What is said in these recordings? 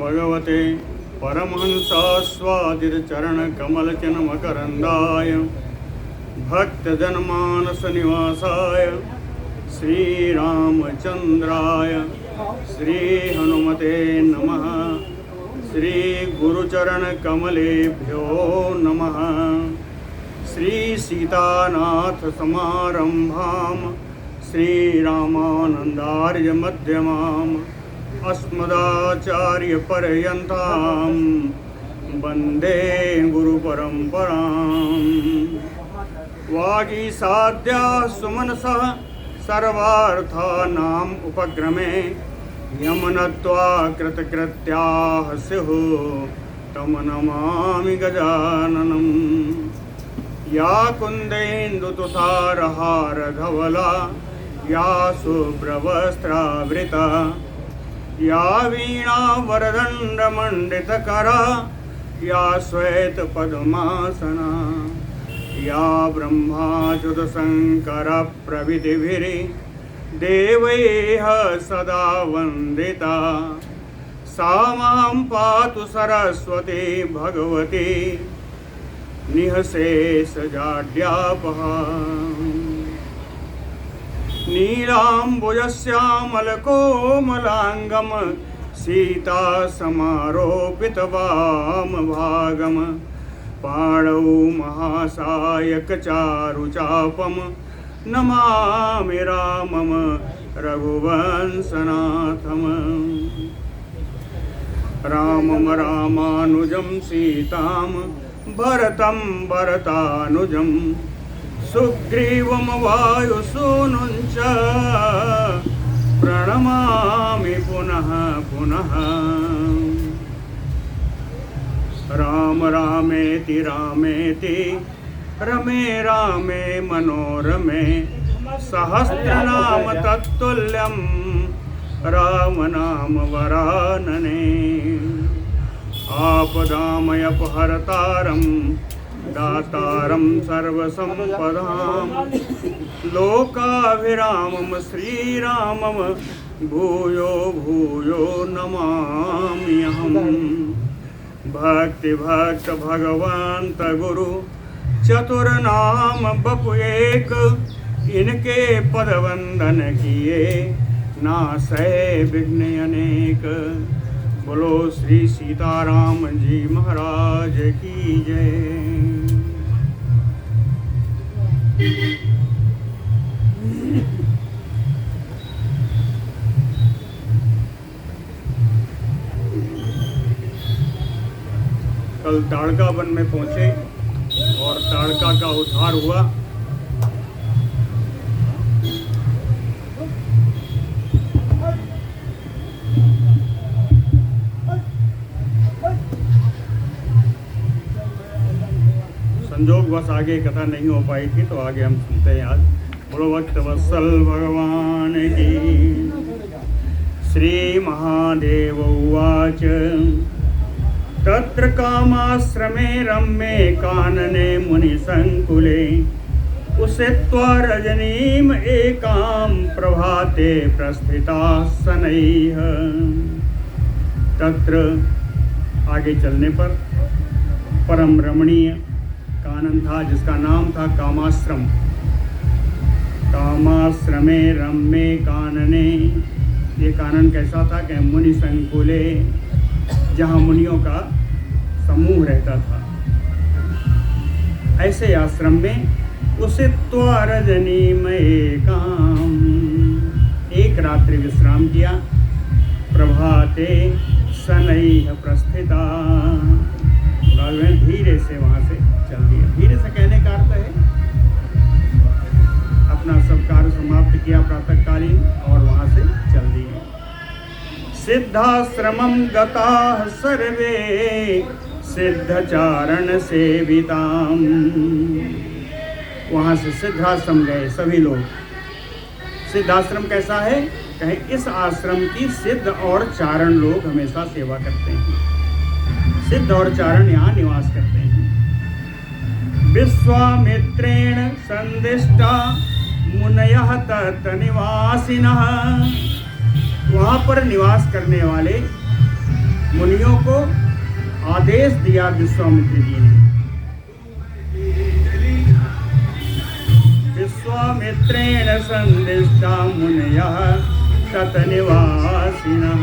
भगवते परमहंसास्वादितचरणकमलचिन्मकरन्दाय भक्तजनमानसनिवासाय श्रीरामचन्द्राय श्रीहनुमते नमः। श्रीगुरुचरणकमलेभ्यो नमः। श्रीसीतानाथसमारम्भां श्रीरामानन्दार्यमध्यमाम् अस्मदाचार्यपर्यन्तां वन्दे गुरुपरम्पराम्। वागीसाद्याः सुमनसः सर्वार्थानाम् उपक्रमे यमनत्वा कृतकृत्याः स्युः तं नमामि गजाननम्। या कुन्देन्दुतुषारहारधवला या शुभ्रवस्त्रावृता या वीणावरदण्डमण्डितकरा या श्वेतपद्मासना या ब्रह्माच्युतशङ्करप्रभृतिभिः देवैः सदा वन्दिता सा मां पातु सरस्वती भगवती निःशेषजाड्यापहा। नीलाम्बुजश्यामलकोमलाङ्गं सीतासमारोपितवामभागं पाणौ महासायकचारुचापं नमामि रामं रघुवंशनाथम्। रामं रामानुजं सीतां भरतं भरतानुजं सुग्रीवं वायुसूनुं च प्रणमामि पुनः पुनः। राम रामेति रामेति रमे रामे मनोरमे सहस्रनाम तत्तुल्यं रामनाम वरानने। आपदामयपहर्तारं दातारं सर्वसम्पदां लोकाभिरामं श्रीरामं भूयो भूयो नमाम्यहम्। भक्तिभक्त भगवंत गुरु चतुर्नाम बपु एक इनके पद वंदन किए नासै विघ्न अनेक। बोलो श्री सीताराम जी महाराज की जय। कल ताड़का वन में पहुंचे और ताड़का का उद्धार हुआ। संजोग बस आगे कथा नहीं हो पाई थी तो आगे हम सुनते हैं आज। बोलो भक्त वत्सल भगवान की। श्री महादेव उवाच तत्र कामाश्रमे रम्ये कानने मुनिसंकुले उषित्वा रजनीम एकां प्रभाते प्रस्थिता शनैः। तत्र आगे चलने पर परम रमणीय कानन था जिसका नाम था कामाश्रम। कामाश्रमे रम्ये कानने, ये कानन कैसा था कि मुनि संकुले, जहाँ मुनियों का समूह रहता था, ऐसे आश्रम में उषित्वा रजनीमये एकाम, एक रात्रि विश्राम किया। प्रभाते शनैः प्रस्थिता, धीरे से वहाँ से चल दिया। धीरे से कहने का अर्थ है अपना सब कार्य समाप्त किया प्रातःकालीन और वहाँ से चल दिए। सिद्धाश्रमं गताः सर्वे सिद्धचारण सेविताम्, वहाँ से सिद्धाश्रम गए सभी लोग। सिद्धाश्रम कैसा है? कहें इस आश्रम की सिद्ध और चारण लोग हमेशा सेवा करते हैं। सिद्ध और चारण यहाँ निवास करते हैं। विश्वामित्रेण संदिष्टा मुनयः तत् निवासिनः, वहाँ पर निवास करने वाले मुनियों को आदेश दिया विश्वामित्र जी ने। विश्वामित्रेण संदिष्टा मुनयः ततनिवासिनः।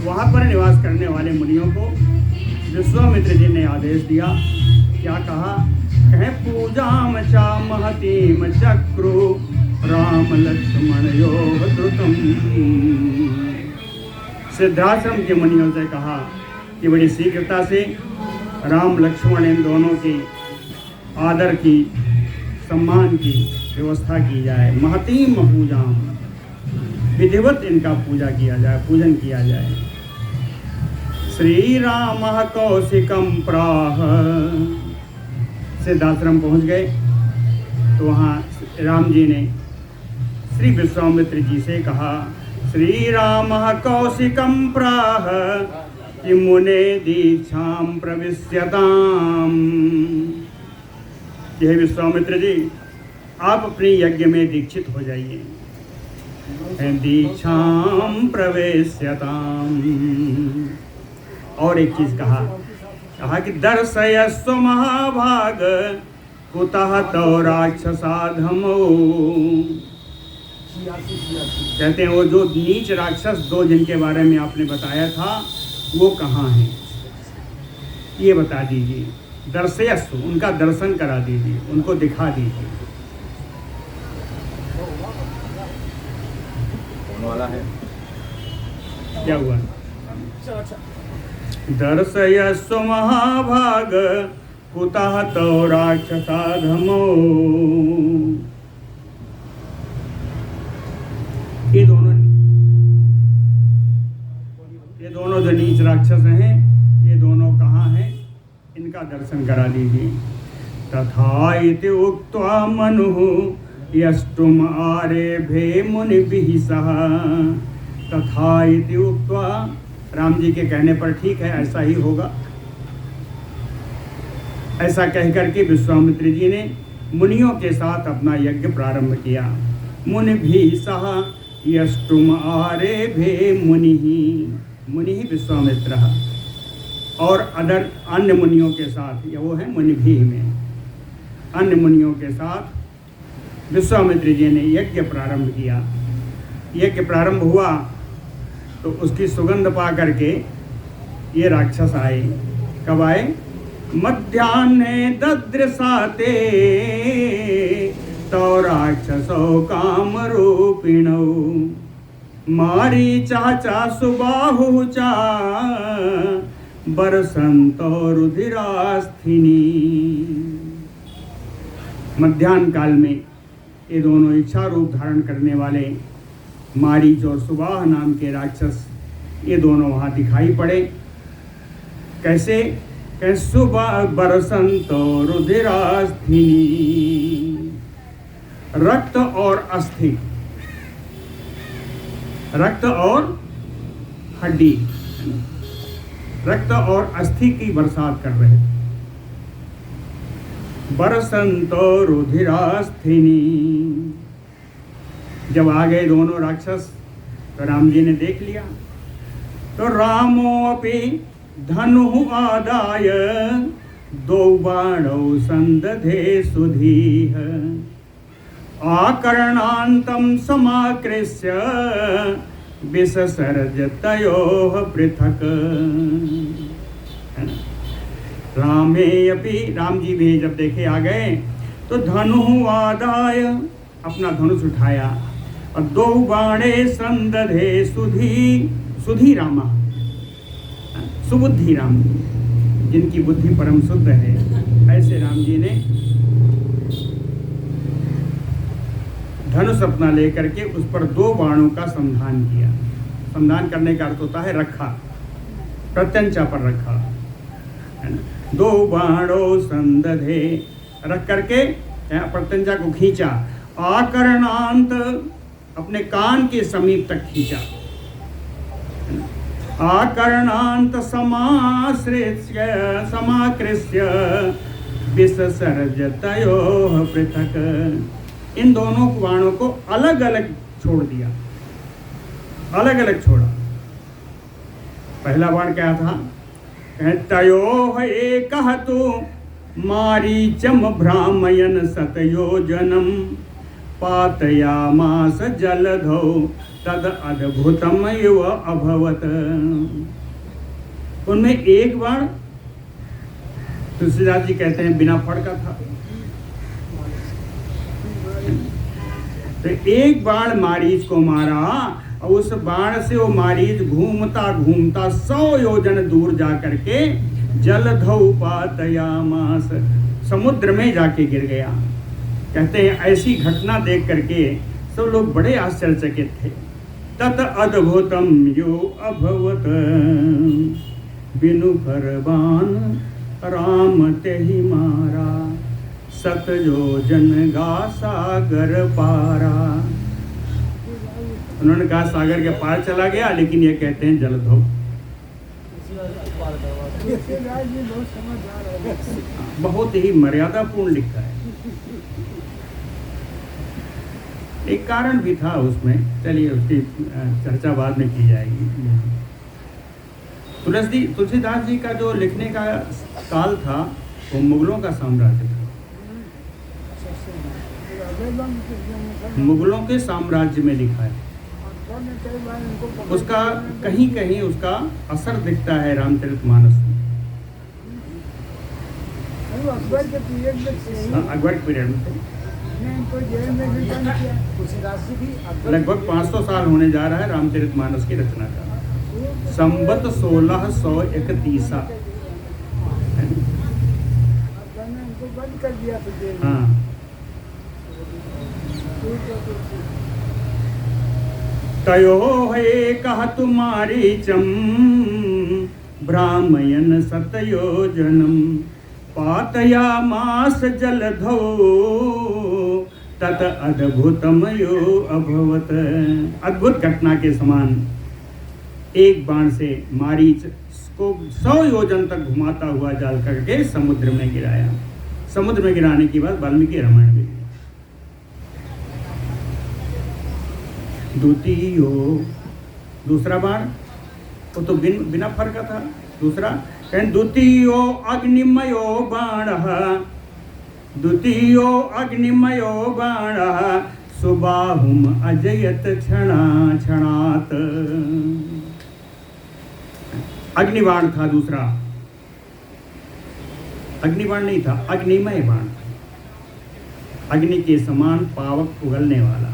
वहाँ पर निवास करने वाले मुनियों को विश्वामित्र जी ने आदेश दिया। क्या कहा? कहे पूजाम चा महतीम चक्रु राम लक्ष्मणयोः द्रुतम्। सिद्धाश्रम के मुनियों से कहा कि बड़ी शीघ्रता से राम लक्ष्मण इन दोनों की आदर की, सम्मान की व्यवस्था की जाए। महतीम पूजाम, विधिवत इनका पूजा किया जाए, पूजन किया जाए। श्री राम कौशिकम प्राह। सिद्धाश्रम पहुंच गए तो वहाँ राम जी ने श्री विश्वामित्र जी से कहा, श्री राम कौशिकम प्राह कि मुने दीक्षाम प्रविश्यताम। यह विश्वामित्र जी, आप अपने यज्ञ में दीक्षित हो जाइए। दीक्षाम प्रवेश्यताम। और एक चीज कहा कि दर्शयस्व महाभाग कुतः तो राक्षसाधमो। कहते हैं वो जो नीच राक्षस दो जिनके बारे में आपने बताया था वो कहाँ हैं, ये बता दीजिए। दर्शयस्व, उनका दर्शन करा दीजिए, उनको दिखा दीजिए। वाला है क्या हुआ? दर्शयस्व महाभाग कुतः तो राक्षसाधमो। ये दोनों जो नीच राक्षस हैं, ये दोनों कहाँ हैं, इनका दर्शन करा दीजिए। तथा इति उक्त्वा मनुः यष्टुम आरेभे मुनिभिः सह। तथा इति उक्त्वा, राम जी के कहने पर ठीक है ऐसा ही होगा, ऐसा कहकर के विश्वामित्र जी ने मुनियों के साथ अपना यज्ञ प्रारंभ किया। मुनिभिः सह यष्टुम आरेभे मुनिः। मुनिः विश्वामित्रः और अन्य मुनियों के साथ, या वो है मुनिभिः में, अन्य मुनियों के साथ विश्वामित्र जी ने यज्ञ प्रारंभ किया। यज्ञ प्रारंभ हुआ तो उसकी सुगंध पा करके ये राक्षस आए। कब आए? मध्याह्ने ददृशाते तो राक्षसो कामरूपिणो मारीचा चा सुबाहु चा बरसंतो रुधिरास्थिनी। मध्याह्न काल में ये दोनों इच्छा रूप धारण करने वाले मारीच और सुबाह नाम के राक्षस, ये दोनों वहाँ दिखाई पड़े। कैसे? सुबाह बरसंतो रुधिरास्थिनी। रक्त और अस्थि, रक्त और हड्डी, रक्त और अस्थि की बरसात कर रहे थे। बरसंतो रुधिरास्थिनी। जब आ गए दोनों राक्षस तो राम जी ने देख लिया तो रामोऽपि धनुः आदाय दो बाणौ संदधे सुधीः आकर्णान्तं समाकृष्य विससर्ज तयोः पृथक्। राम जी भी जब देखे आ गए तो धनुः आदाय, अपना धनुष उठाया और दो बाणे संदधे सुधी रामा, सुबुद्धि राम, जिनकी बुद्धि परम शुद्ध है, ऐसे राम जी ने धनुष अपना लेकर के उस पर दो बाणों का संधान किया। संधान करने का अर्थ होता है रखा, प्रत्यंचा पर रखा, है ना। दो बाणों संदधे, रख करके प्रत्यंचा को खींचा आकर्णांत अपने कान के समीप तक खींचा, आकर्णांत समाश्रित्य समाकृष्य विससर्जतयोः पृथक। इन दोनों बाणों को अलग अलग छोड़ दिया, अलग अलग छोड़ा। पहला बाण क्या था? तयोः एकः तु मारीचम भ्रामयन् शतयोजनं पातयामास जलधौ तद अद्भुतम इव अभवत्। उनमें एक बाण तुलसीदास जी कहते हैं बिना फड़ का था। तो एक बाण मारीच को मारा और उस बाण से वो मारीच घूमता घूमता 100 योजन दूर जा करके जलधौ पातयामास, समुद्र में जाके गिर गया। कहते हैं ऐसी घटना देख करके सब लोग बड़े आश्चर्यचकित थे। तत अद्भुतम यो अभवत बिनु फरबान राम तेहि मारा, सत योजन गा सागर पारा। उन्होंने कहा सागर के पार चला गया, लेकिन ये कहते हैं जलधौ। बहुत ही मर्यादापूर्ण लिखा है। एक कारण भी था उसमें, चलिए उसकी चर्चा बाद में की जाएगी। तुलसीदास जी का जो लिखने का काल था वो मुगलों का साम्राज्य था। मुगलों के साम्राज्य में लिखा है। उसका कहीं कहीं उसका असर दिखता है रामचरितमानस में। अकबर के पीरियड में लगभग 500 साल होने जा रहा है रामचरितमानस की रचना का। संवत 1631। हाँ, तयोः एकः तु मारीचम भ्रामयन् शतयोजनं पातयामास जलधौ तत अद्भुतमयो अभवत। अद्भुत घटना के समान एक बाण से मारीच को 100 योजन तक घुमाता हुआ जाल करके समुद्र में गिराया। समुद्र में गिराने के बाद वाल्मीकि रामायण में द्वितीयो, दूसरा बाण वो तो बिना फर का था। दूसरा द्वितीयो अग्निमयो बाणः, द्वितीयो अग्निमयो बाणः सुबाहुम अजयत क्षणात्। अग्निबाण था दूसरा, अग्निबाण नहीं था, अग्निमय बाण, अग्नि के समान पावक उगलने वाला।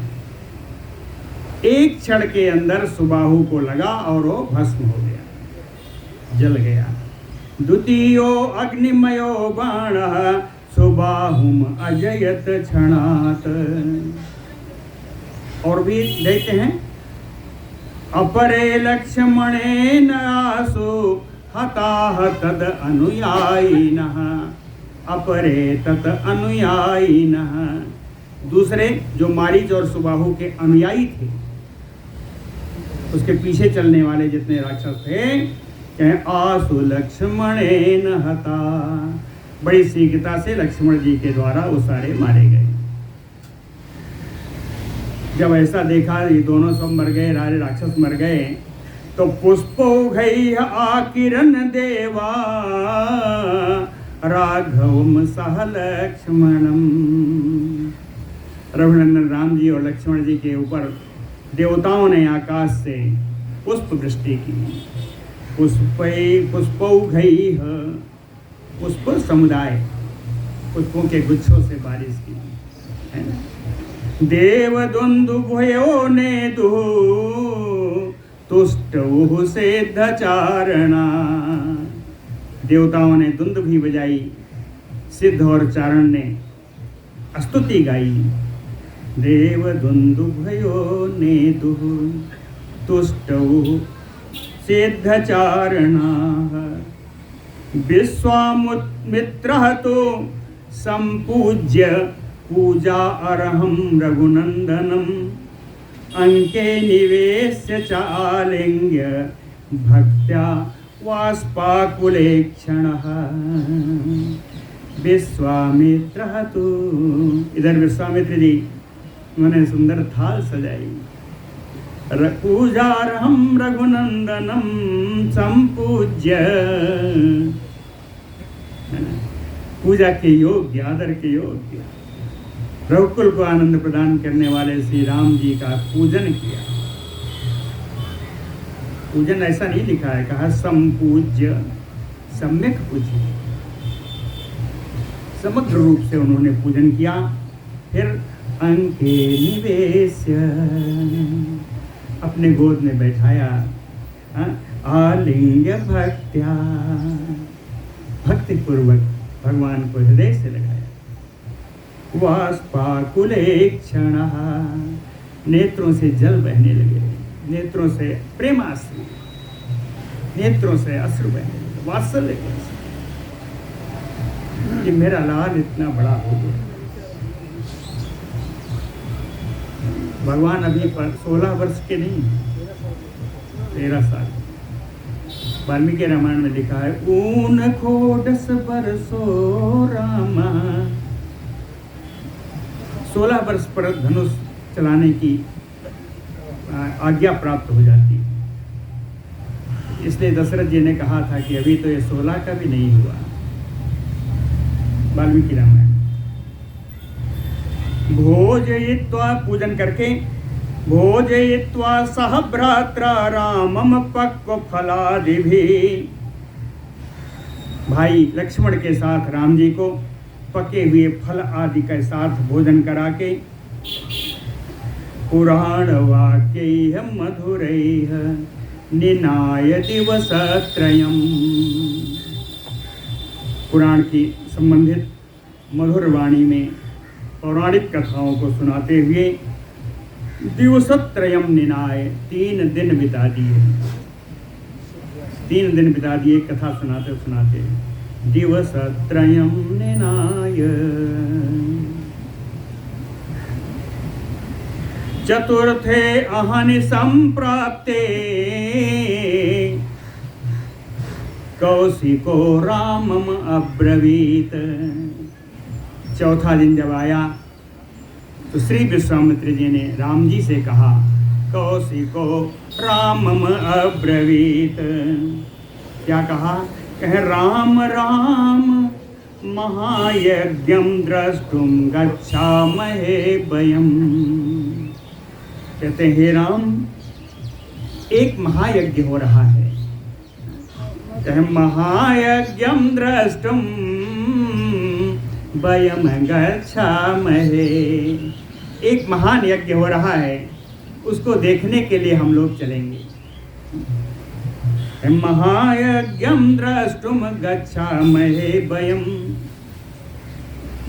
एक क्षण के अंदर सुबाहु को लगा और वो भस्म हो गया, जल गया। द्वितीयो अग्निमयो बाणः सुबाहुम अजयत क्षणात्। और भी देखते हैं, अपरे लक्ष्मणेन आसु हताः तद अनुयायिनः, अपरे तत् अनुयायिनः। दूसरे जो मारीच और सुबाहु के अनुयायी थे, उसके पीछे चलने वाले जितने राक्षस थे, कहें आसु लक्ष्मणेन हता, बड़ी शीघ्रता से लक्ष्मण जी के द्वारा वो सारे मारे गए। जब ऐसा देखा ये दोनों सब मर गए, राक्षस मर गए, तो पुष्पौघै आकिरन देवा राघवम सह लक्ष्मणम। रघुनंदन राम जी और लक्ष्मण जी के ऊपर देवताओं ने आकाश से पुष्प वृष्टि की। पुष्पौघै, पुष्प समुदाय, पुष्पों के गुच्छों से बारिश की है। देव द्वंद्वयो ने दु तुष्टौ सिद्धचारणा। देवताओं ने धुंद भी बजाई, सिद्ध और चारण ने स्तुति गाई। देव दुंदुभयो नेतुः तुष्टौ सिद्धचारणाः, विश्वामित्रः तु संपूज्य पूजा अर्हं रघुनंदनम अंके निवेश्य च आलिंग्य भक्त्या वाष्पाकुलेक्षणः विश्वामित्रः तु। इधर विश्वामित्र जी उन्होंने सुंदर थाल सजाई। पूजार्हं रघुनंदनम संपूज्य, पूजा के योग्य, आदर के योग्य, रघुकुल को आनंद प्रदान करने वाले श्री राम जी का पूजन किया। पूजन ऐसा नहीं लिखा है, कहा संपूज्य, सम्यक पूज्य, समग्र रूप से उन्होंने पूजन किया। फिर अंके निवेश्य, अपने गोद में बैठाया, आलिंग्य भक्त्या, भक्ति पूर्वक भगवान को हृदय से लगाया। वाष्पाकुलेक्षणः, नेत्रों से जल बहने लगे, नेत्रों से प्रेमाश्रु, नेत्रों से अश्रु बहने लगे, वात्सल्य के अश्रु। कि मेरा लाल इतना बड़ा हो गया। भगवान अभी 16 वर्ष के नहीं, 13 साल। वाल्मीकि रामायण में लिखा है, ऊन खोडस बरसो रामा। 16 वर्ष पर धनुष चलाने की आज्ञा प्राप्त हो जाती है। इसलिए दशरथ जी ने कहा था कि अभी तो ये 16 का भी नहीं हुआ। वाल्मीकि रामायण। भोजयित्वा, पूजन करके, भोजयित्वा सह भ्रात्रा रामम पक्व फलादिभिः, भाई लक्ष्मण के साथ राम जी को पके हुए फल आदि के साथ भोजन करा के, पुराण वाक्यैः मधुरैः निनाय दिवसत्रयम्, पुराण की संबंधित मधुर वाणी में पौराणिक कथाओं को सुनाते हुए दिवसत्रयम निनाय, 3 दिन बिता दिए। 3 दिन बिता दिए कथा सुनाते सुनाते। दिवसत्रयम निनाय। चतुर्थे अहनि संप्राप्ते कौशिको रामम अब्रवीत। चौथा दिन जब आया तो श्री विश्वामित्र जी ने राम जी से कहा, कौशिको रामम अब्रवीत। क्या कहा? कहे राम राम महायज्ञम द्रष्टुम गच्छामहे वयम्। कहते हैं, हे राम, एक महायज्ञ हो रहा है। कहे महायज्ञम द्रष्टुम वयम गच्छामहे। एक महान यज्ञ हो रहा है, उसको देखने के लिए हम लोग चलेंगे। महायज्ञम द्रष्टुम गच्छामहे वयम।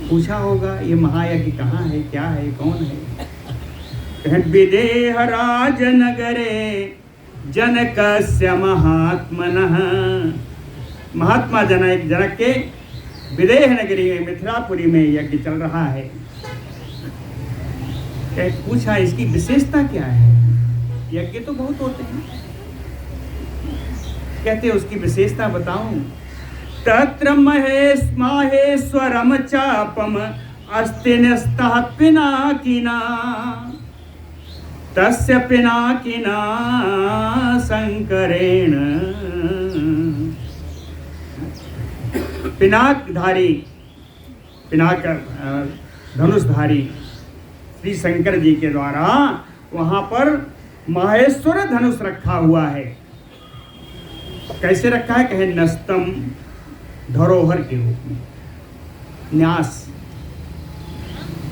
पूछा होगा ये महायज्ञ कहाँ है, क्या है, कौन है? कहे विदेह राजनगरे जनकस्य महात्मनः। महात्मा जनक के विदेह नगरी में, मिथिलापुरी में यज्ञ चल रहा है। पूछा इसकी विशेषता क्या है? यज्ञ तो बहुत होते हैं, कहते उसकी विशेषता बताऊं। तत्र माहेश्वरम चापम अस्तिनस्तः पिनाकिना, तस्य पिनाकिना शंकरेण। पिनाकधारी, पिनाक धनुषधारी श्री शंकर जी के द्वारा वहां पर माहेश्वर धनुष रखा हुआ है। कैसे रखा है? कहे नस्तम, धरोहर के रूप में, न्यास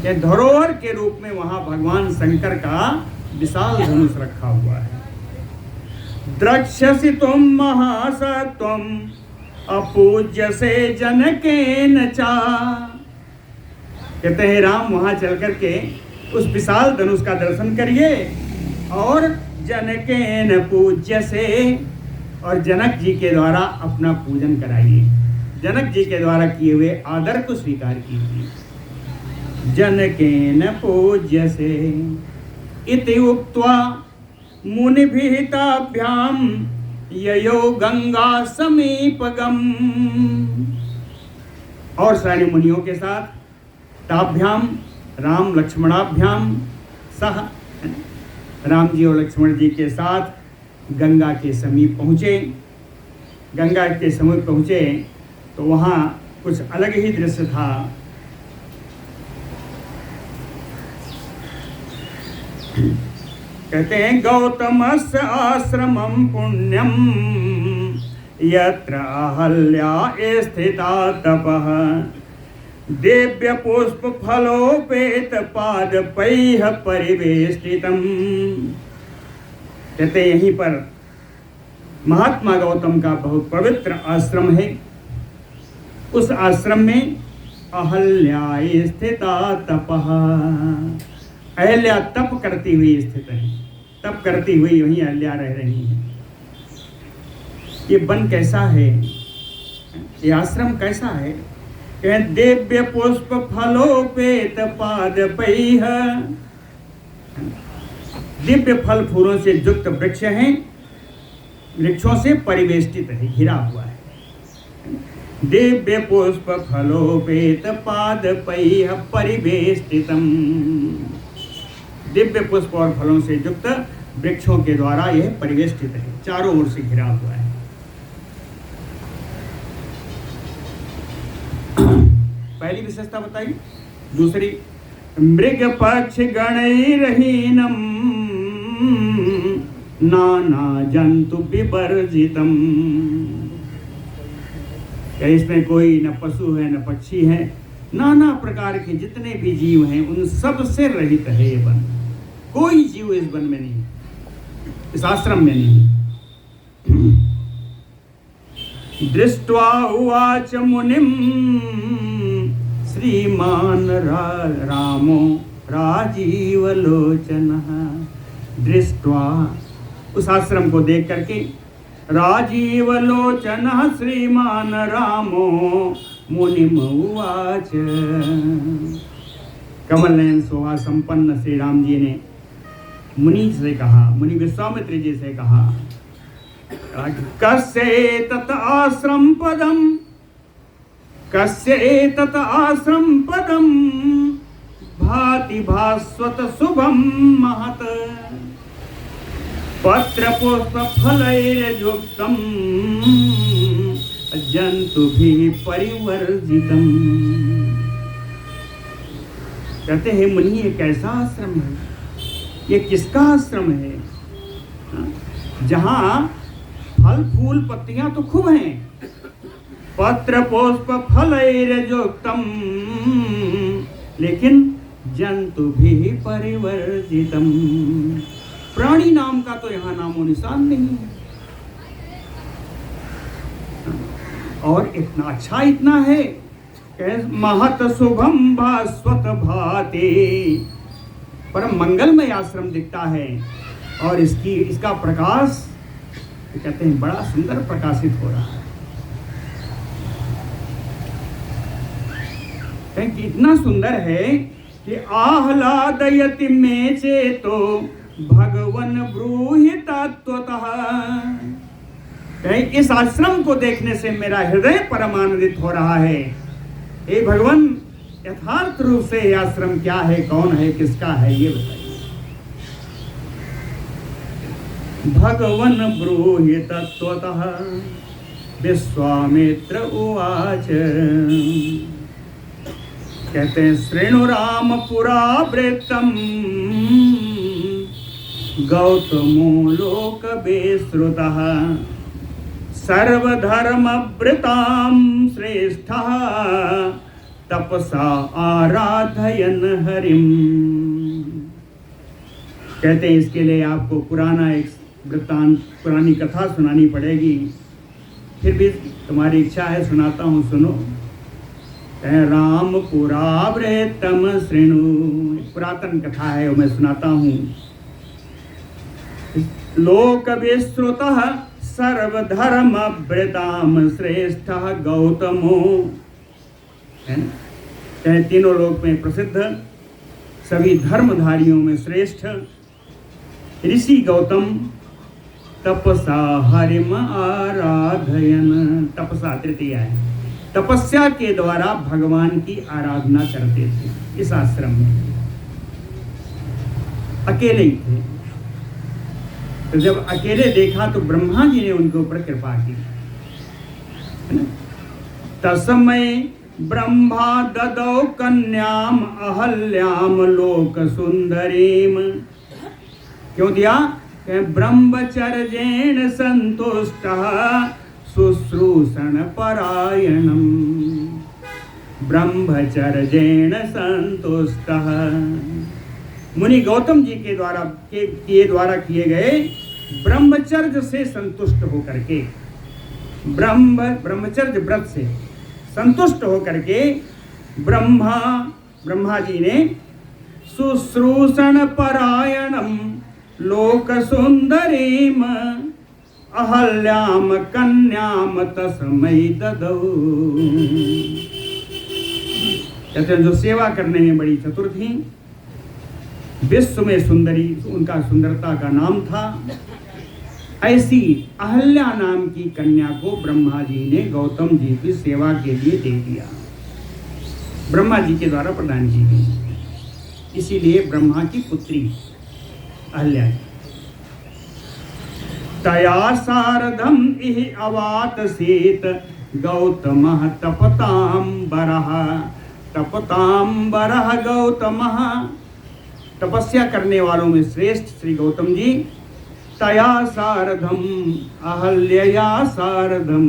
के धरोहर के रूप में वहां भगवान शंकर का विशाल धनुष रखा हुआ है। द्रक्ष्यसि तुम महासत्वम अपूज्य से जनकेन चा। कहते हैं राम, वहां चल करके उस विशाल धनुष का दर्शन करिए और जनकेन पूज्य से, और जनक जी के द्वारा अपना पूजन कराइए। जनक जी के द्वारा किए हुए आदर को स्वीकार कीजिए। जनकेन पूज्यसे इति उक्त्वा मुनिभिताभ्यां ययो गंगा समीपगम। और सारे मुनियों के साथ ताभ्याम राम लक्ष्मणाभ्याम सह, राम जी और लक्ष्मण जी के साथ गंगा के समीप पहुँचे। गंगा के समीप पहुँचे तो वहाँ कुछ अलग ही दृश्य था। कहते हैं गौतमस्य आश्रमं पुण्यम यत्र अहल्या स्थिता तपः दिव्य पुष्प फलोपेत पादपैः परिवेष्टितम्। कहते यहीं पर महात्मा गौतम का बहुत पवित्र आश्रम है। उस आश्रम में अहल्या स्थिता तपः, अहल्या तप करती हुई स्थित है। तप करती हुई वहीं अहल्या रह रही है। ये वन कैसा है, ये आश्रम कैसा है? दिव्य पुष्प फलोपेत पादपैः, दिव्य फल फूलों से युक्त वृक्ष हैं, वृक्षों से परिवेष्टित है, घिरा हुआ है। दिव्य पुष्प फलोपेत पादपैः परिवेष्टितम्, दिव्य पुष्प और फलों से युक्त वृक्षों के द्वारा यह परिवेष्टित है, चारों ओर से घिरा हुआ है। पहली विशेषता बताई। दूसरी, मृग पक्ष गणैरहीनम नाना जंतु विवर्जितम। इसमें कोई न पशु है न पक्षी है, नाना प्रकार के जितने भी जीव हैं उन सब से रहित है ये वन। कोई जीव इस वन में नहीं, इस आश्रम में नहीं। दृष्ट्वा उवाच मुनिम श्रीमान रामो राजीवलोचनः। दृष्ट्वा, उस आश्रम को देख करके, राजीवलोचनः श्रीमान रामो मुनिम उवाच। कमल नयन शोभा संपन्न श्री राम जी ने मुनि से कहा, मुनि विश्वामित्र जी से कहा, कस्य एतत् आश्रम पदम, कस्य एतत् आश्रम पदम भाति भास्वत शुभम महत पत्र पुष्प फलैर्युक्तम जंतुभिः परिवर्जितम। कहते हैं मुनि ये कैसा आश्रम है, ये किसका आश्रम है जहाँ फल फूल पत्तियां तो खूब हैं, पत्र पुष्प फलैर्युक्तम, लेकिन जंतुभिः परिवर्जितम, प्राणी नाम का तो यहाँ नामो निशान नहीं है। और इतना अच्छा इतना है, महत शुभम भास्वत भाते, परम मंगलमय आश्रम दिखता है। और इसका प्रकाश कहते हैं बड़ा सुंदर प्रकाशित हो रहा है। कि इतना सुंदर है कि आह्लादयति में चेतो भगवन ब्रूहि तत्वतः। इस आश्रम को देखने से मेरा हृदय परम आनंदित हो रहा है। हे भगवान, यथार्थ रूप से यह आश्रम क्या है, कौन है, किसका है, ये बताइए। भगवन ब्रूहि तत्वतः विश्वामित्र उवाच। कहते हैं श्रेणु राम पुरा वृत्तम गौतमो लोक विश्रुतः सर्वधर्मव्रतां श्रेष्ठः तपसा आराधयन हरिम। कहते हैं इसके लिए आपको पुराना एक वृत्तांत, पुरानी कथा सुनानी पड़ेगी। फिर भी तुम्हारी इच्छा है, सुनाता हूँ, सुनो। राम पुरावृतम श्रेणु, पुरातन कथा है, वो मैं सुनाता हूँ। लोक विश्रुतः सर्वधर्मव्रतां श्रेष्ठः गौतमो, चाहे तीनों लोक में प्रसिद्ध, सभी धर्मधारियों में श्रेष्ठ ऋषि गौतम तपसा हरिम आराधयन, तपसा तृतीया है, तपस्या के द्वारा भगवान की आराधना करते थे। इस आश्रम में अकेले ही थे। तो जब अकेले देखा तो ब्रह्मा जी ने उनके ऊपर कृपा की। तस्मै ब्रह्मा ददौ कन्याम अहल्याम लोक सुंदरीम। क्यों दिया? ब्रह्मचर्येण संतुष्टः शुश्रूषण परायणम, ब्रह्मचर्येण संतुष्टः। मुनि गौतम जी के द्वारा किए गए ब्रह्मचर्य से संतुष्ट होकर के, ब्रह्मचर्य व्रत से संतुष्ट होकर के ब्रह्मा जी ने शुश्रूषण परायणम लोक सुंदरीम अहल्याम कन्याम तस्मै ददौ। कहते हैं जो सेवा करने में बड़ी चतुर थी, विश्व में सुंदरी उनका सुंदरता का नाम था, ऐसी अहल्या नाम की कन्या को ब्रह्मा जी ने गौतम जी की सेवा के लिए दे दिया, ब्रह्मा जी के द्वारा प्रदान की गई। इसीलिए ब्रह्मा की पुत्री अहल्या। तया सार्धम इह अवात सीत गौतमः तपताम बरह गौतमः। तपस्या करने वालों में श्रेष्ठ श्री गौतम जी तया सार्धम अहल्या सार्धम,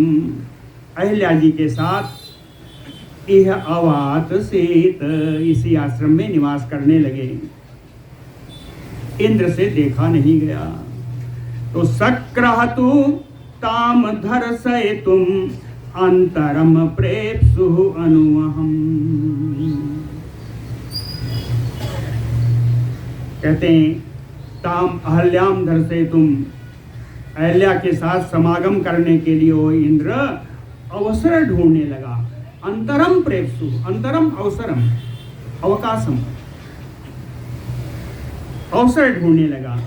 अहल्या जी के साथ इह अवात सीत, इसी आश्रम में निवास करने लगे। इंद्र से देखा नहीं गया तो सक्रहतु ताम धर्षयितुम अंतरम प्रेप्सु अनुवहम। कहते हैं ताम अहल्याम धर्षयितुम, अहल्या के साथ समागम करने के लिए वो इंद्र अवसर ढूंढने लगा। अंतरम प्रेप्सु, अंतरम अवसरम, अवकाशम, अवसर ढूंढने लगा।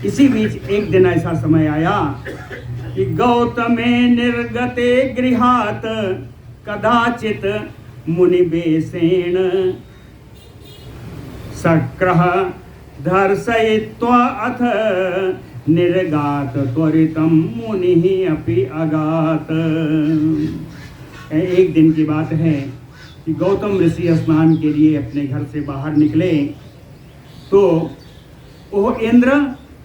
इसी बीच एक दिन ऐसा समय आया कि गौतमे निर्गते गृहात कदाचित मुनिवेशेन सक्रह धर्षयित्वा अथ निर्गात त्वरितम मुनिः अपि अगात। एक दिन की बात है कि गौतम ऋषि स्नान के लिए अपने घर से बाहर निकले तो वो इंद्र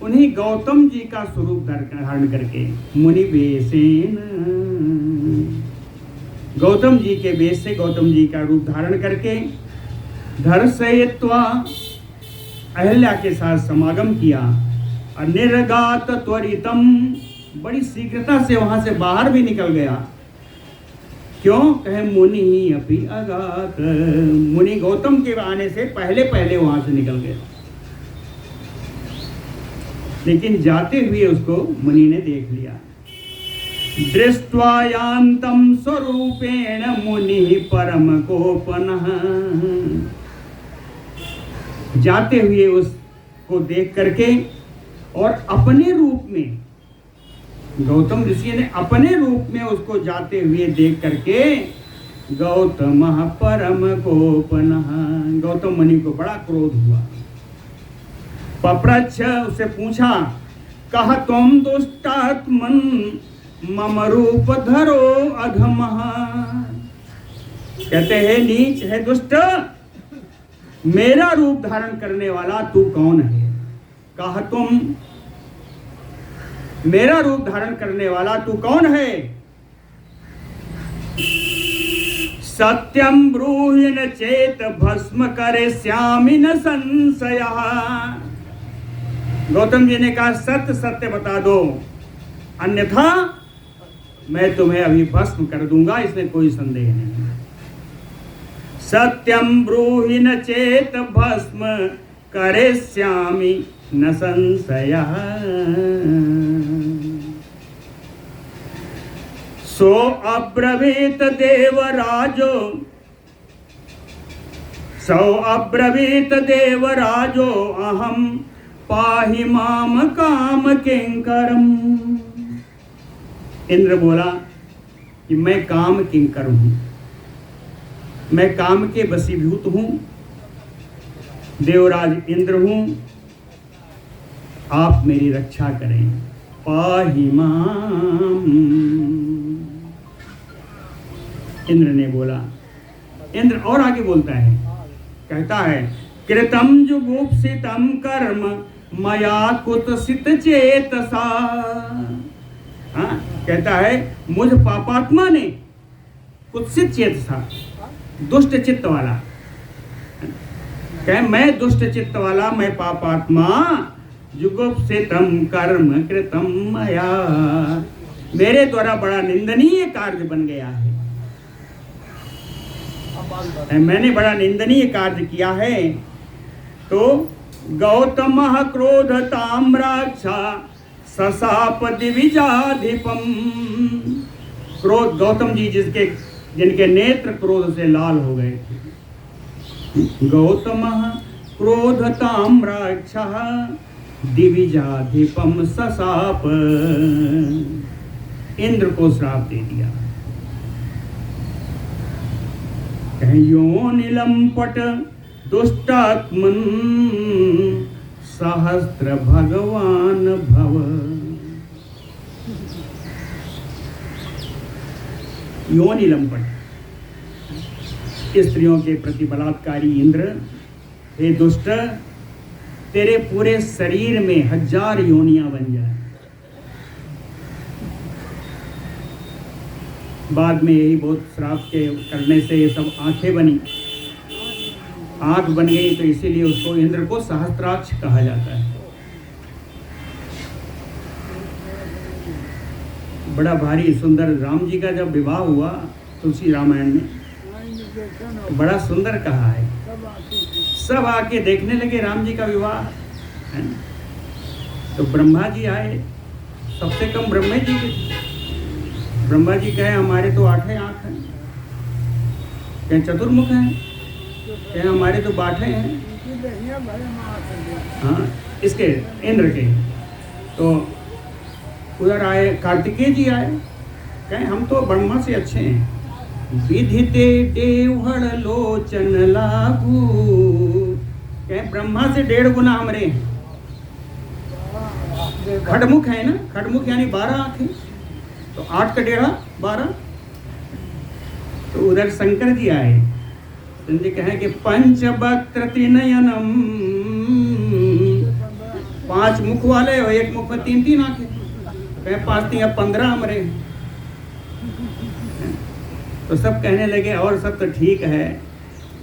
उन्हीं गौतम जी का स्वरूप धारण करके मुनि वेशेन, गौतम जी के वेश से गौतम जी का रूप धारण करके धर्षयित्वा अहल्या के साथ समागम किया और निर्गात त्वरितम, बड़ी शीघ्रता से वहां से बाहर भी निकल गया। क्यों? कहे मुनि ही अपि अगात, मुनि गौतम के आने से पहले पहले वहां से निकल गया। लेकिन जाते हुए उसको मुनि ने देख लिया। दृष्ट्वा यान्तं स्वरूपेण मुनि परम कोपनः, जाते हुए उसको देख करके और अपने रूप में, गौतम ऋषि ने अपने रूप में उसको जाते हुए देख करके गौतमः परम कोपनः, गौतम मुनि को बड़ा क्रोध हुआ। पप्रच्छ, उससे पूछा, कह तुम दुष्टात्मन मम रूप धरो अधमः। कहते हैं नीच है दुष्ट, मेरा रूप धारण करने वाला तू कौन है? कहा तुम, मेरा रूप धारण करने वाला तू कौन है? सत्यम ब्रूहि न चेत भस्म करिष्यामि न संशयः। गौतम जी ने कहा सत्य सत्य बता दो, अन्यथा मैं तुम्हें अभी भस्म कर दूंगा, इसमें कोई संदेह नहीं। सत्यम ब्रूहि न चेत भस्म करिष्यामि न संशयः। सो अब्रवीत देवराजो सौ अब्रवीत देवराजो अहम पाहि माम काम किंकरम। इंद्र बोला कि मैं काम किंकर हूं, मैं काम के वशीभूत हूं, देवराज इंद्र हूं, आप मेरी रक्षा करें। पाहि माम। इंद्र ने बोला। इंद्र और आगे बोलता है, कहता है कृतम जुगुप्सितम कर्म मया कुत्सित चेतसा। हाँ, कहता है मुझ पापात्मा ने, कुत्सित चेतसा, दुष्ट चित्त वाला, कहे मैं दुष्ट चित्त वाला, मैं पापात्मा, जुगुप्सितम कर्म कृतम मया, मेरे द्वारा बड़ा निंदनीय कार्य बन गया है, मैंने बड़ा निंदनीय कार्य किया है। तो गौतम क्रोध ताम्राक्षा ससाप दिविजाधिपम। क्रोध, गौतम जी जिनके नेत्र क्रोध से लाल हो गए थे। गौतम क्रोध ताम्राक्षा दिविजाधिपम ससाप, इंद्र को श्राप दे दिया। योनिलंपट दुष्टात्मन सहस्त्र भगवान भव। योनिलंपट, स्त्रियों के प्रति बलात्कारी इंद्र, हे दुष्ट, तेरे पूरे शरीर में 1000 योनियां बन जाए। बाद में यही बहुत श्राप के करने से ये सब आंखें बनी, आंख बन गई, तो इसीलिए उसको इंद्र को सहस्त्राक्ष कहा जाता है। बड़ा भारी सुंदर राम जी का जब विवाह हुआ तुलसी रामायण में, तो बड़ा सुंदर कहा है, सब आके देखने लगे राम जी का विवाह है। तो ब्रह्मा जी आए, सबसे कम ब्रह्मा जी के। ब्रह्मा जी कहे हमारे तो 8 आंख हैं, कहें चतुर्मुख हैं, कहें हमारे तो 8 हैं। हाँ, इसके इंद्र के। तो उधर आए कार्तिकेय जी आए, कहें हम तो ब्रह्मा से अच्छे हैं। विधिते देवहर लोचन लागू, कहें ब्रह्मा से 1.5 गुना हमरे हैं। खड़मुख है ना, खड़मुख यानी 12 आंखें, तो 8 का 1.5 12। तो उधर शंकर जी आए, संजय कहे कि पंचवक्त्र त्रिनयनम, 5 मुख वाले और 1 मुख में 3 आंखें, कहे 5 3 15 हमारे। तो सब कहने लगे और सब तो ठीक है,